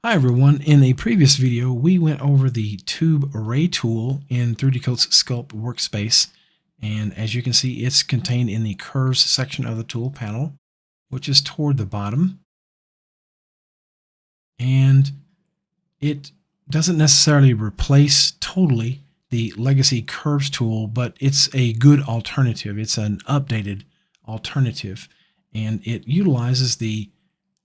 Hi everyone, in a previous video we went over the tube array tool in 3Dcoat's Sculpt workspace, and as you can see it's contained in the curves section of the tool panel, which is toward the bottom, and it doesn't necessarily replace totally the legacy curves tool, but it's a good alternative. It's an updated alternative, and it utilizes the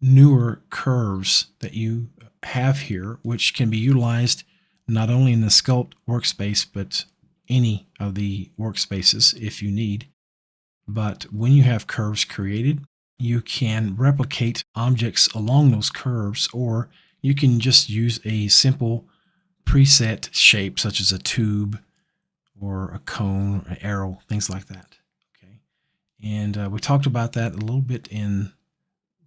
newer curves that you have here, which can be utilized not only in the Sculpt workspace, but any of the workspaces if you need. But when you have curves created, you can replicate objects along those curves, or you can just use a simple preset shape such as a tube or a cone, an arrow, things like that. Okay, and we talked about that a little bit in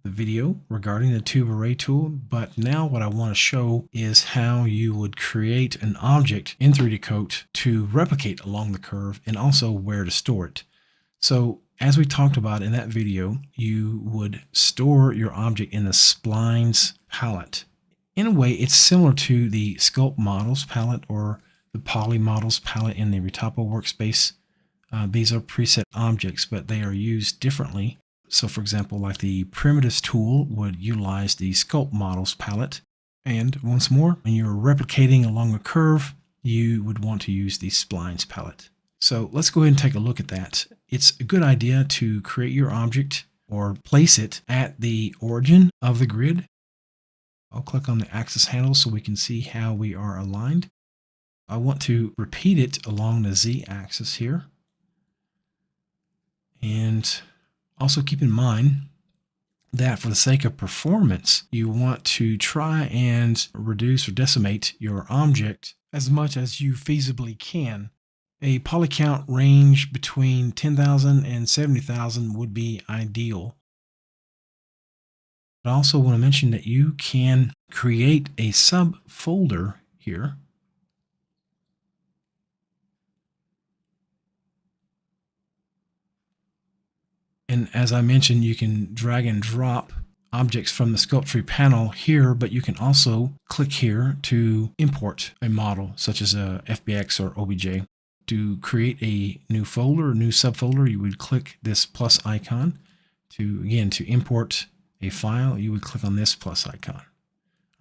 the video regarding the tube array tool, but now what I want to show is how you would create an object in 3Dcoat to replicate along the curve, and also where to store it. So as we talked about in that video, you would store your object in the Splines palette. In a way, it's similar to the Sculpt Models palette or the Poly Models palette in the Retopo workspace. These are preset objects, but they are used differently. So for example, like the Primitives tool would utilize the Sculpt Models palette. And once more, when you're replicating along a curve, you would want to use the Splines palette. So let's go ahead and take a look at that. It's a good idea to create your object or place it at the origin of the grid. I'll click on the axis handle so we can see how we are aligned. I want to repeat it along the Z-axis here. And also keep in mind that for the sake of performance, you want to try and reduce or decimate your object as much as you feasibly can. A poly count range between 10,000 and 70,000 would be ideal. I also want to mention that you can create a subfolder here. And as I mentioned, you can drag and drop objects from the Sculpt Tree panel here, but you can also click here to import a model such as a FBX or OBJ. To create a new folder, new subfolder, you would click this plus icon. To import a file, you would click on this plus icon.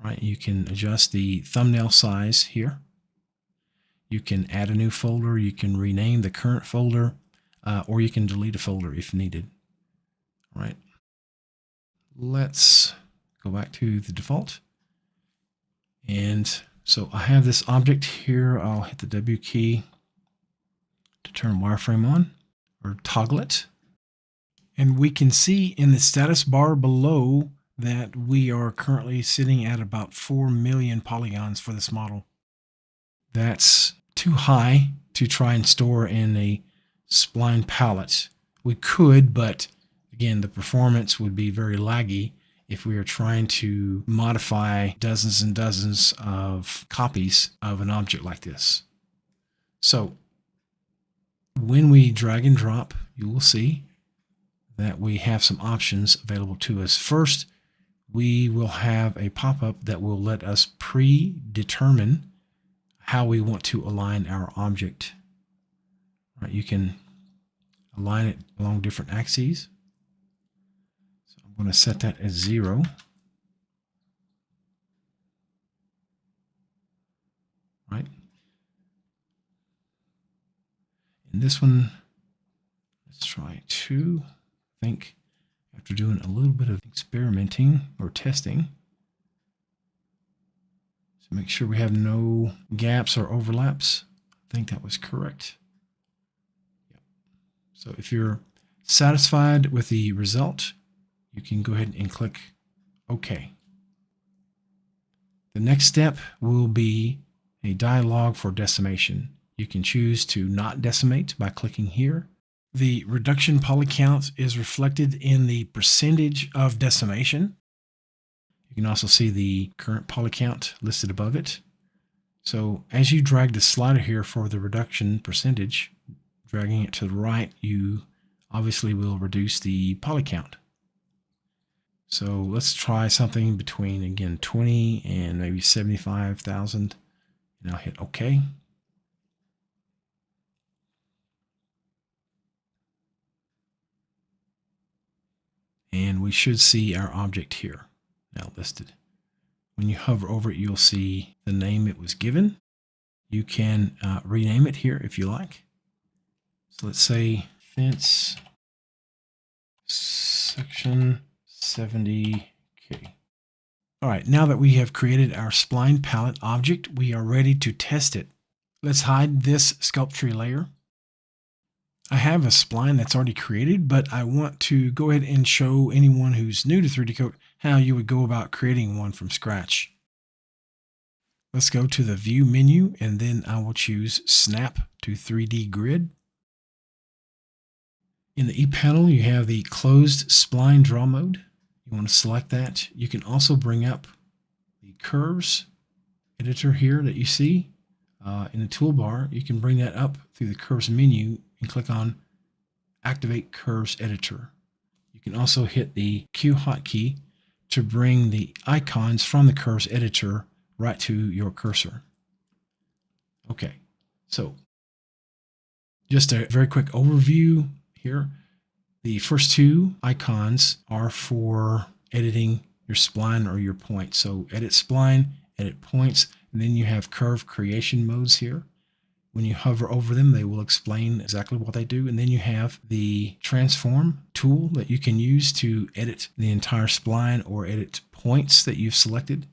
All right, you can adjust the thumbnail size here. You can add a new folder, you can rename the current folder, or you can delete a folder if needed. All right, let's go back to the default. And so I have this object here. I'll hit the W key to turn wireframe on or toggle it. And we can see in the status bar below that we are currently sitting at about 4 million polygons for this model. That's too high to try and store in a spline palette. We could, but again, the performance would be very laggy if we are trying to modify dozens and dozens of copies of an object like this. So when we drag and drop, you will see that we have some options available to us. First, we will have a pop-up that will let us predetermine how we want to align our object. Right, you can align it along different axes. So I'm going to set that as 0. Right. In this one, let's try 2. I think after doing a little bit of experimenting or testing, to make sure we have no gaps or overlaps, I think that was correct. Yep. So if you're satisfied with the result, you can go ahead and click OK. The next step will be a dialog for decimation. You can choose to not decimate by clicking here. The reduction poly count is reflected in the percentage of decimation. You can also see the current poly count listed above it. So as you drag the slider here for the reduction percentage, dragging it to the right, you obviously will reduce the poly count. So let's try something between, again, 20 and maybe 75,000. And I'll hit OK. And we should see our object here now listed. When you hover over it, you'll see the name it was given. You can rename it here if you like. So let's say fence section 70K. All right, now that we have created our spline palette object, we are ready to test it. Let's hide this sculpture layer. I have a spline that's already created, but I want to go ahead and show anyone who's new to 3D Coat how you would go about creating one from scratch. Let's go to the View menu, and then I will choose Snap to 3D Grid. In the E panel, you have the Closed Spline Draw Mode. You want to select that. You can also bring up the Curves editor here that you see in the toolbar. You can bring that up through the Curves menu and click on Activate Curves Editor. You can also hit the Q hotkey to bring the icons from the Curves editor right to your cursor. Okay, so just a very quick overview here. The first two icons are for editing your spline or your point. So edit spline, edit points, and then you have curve creation modes here. When you hover over them, they will explain exactly what they do. And then you have the transform tool that you can use to edit the entire spline or edit points that you've selected.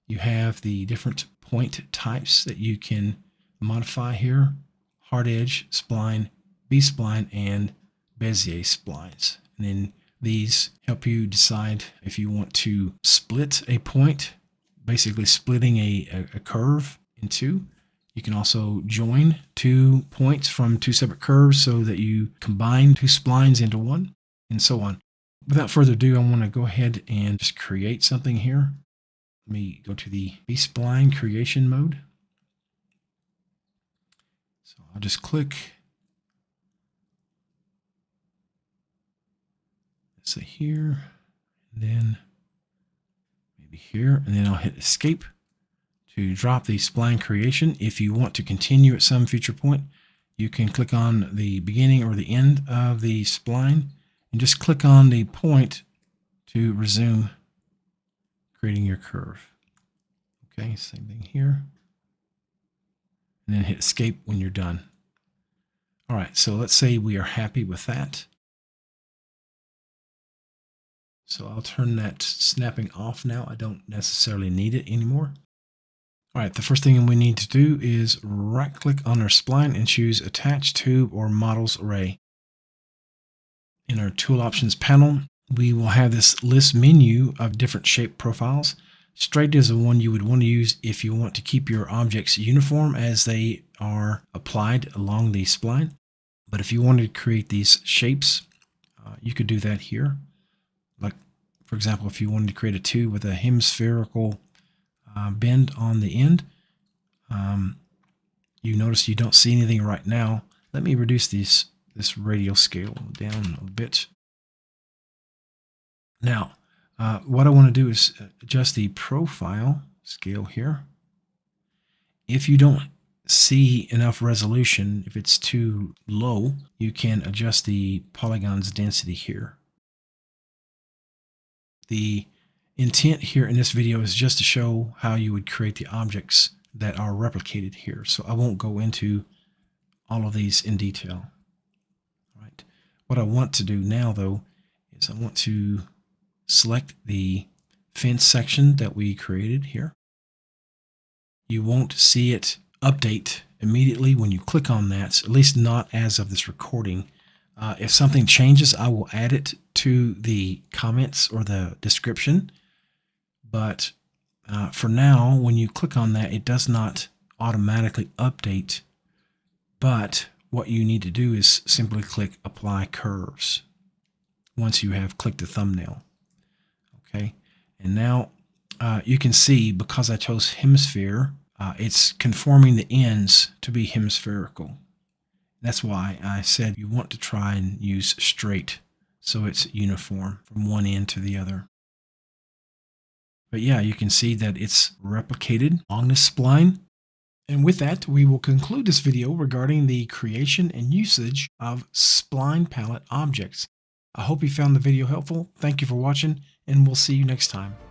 You have the different point types that you can modify here: hard edge spline, B-spline, and Bezier splines. And then these help you decide if you want to split a point, basically splitting a curve in two. You can also join two points from two separate curves so that you combine two splines into one, and so on. Without further ado, I want to go ahead and just create something here. Let me go to the B-spline creation mode. So I'll just click, let's say here, and then maybe here, and then I'll hit escape to drop the spline creation. If you want to continue at some future point, you can click on the beginning or the end of the spline and just click on the point to resume creating your curve. Okay, same thing here. And then hit escape when you're done. All right, so let's say we are happy with that. So I'll turn that snapping off now. I don't necessarily need it anymore. All right, the first thing we need to do is right-click on our spline and choose Attach Tube or Models Array. In our Tool Options panel, we will have this list menu of different shape profiles. Straight is the one you would want to use if you want to keep your objects uniform as they are applied along the spline. But if you wanted to create these shapes, you could do that here. Like, for example, if you wanted to create a tube with a hemispherical bend on the end, you notice you don't see anything right now. Let me reduce this radial scale down a bit. Now, what I want to do is adjust the profile scale here. If you don't see enough resolution, if it's too low, you can adjust the polygon's density here. The intent here in this video is just to show how you would create the objects that are replicated here. So I won't go into all of these in detail. All right. What I want to do now, though, is I want to select the fence section that we created here. You won't see it update immediately when you click on that, at least not as of this recording. If something changes, I will add it to the comments or the description. But for now, when you click on that, it does not automatically update. But what you need to do is simply click Apply Curves once you have clicked the thumbnail. Okay, and now you can see, because I chose hemisphere, it's conforming the ends to be hemispherical. That's why I said you want to try and use straight so it's uniform from one end to the other. But yeah, you can see that it's replicated along this spline. And with that, we will conclude this video regarding the creation and usage of spline pallet objects. I hope you found the video helpful. Thank you for watching, and we'll see you next time.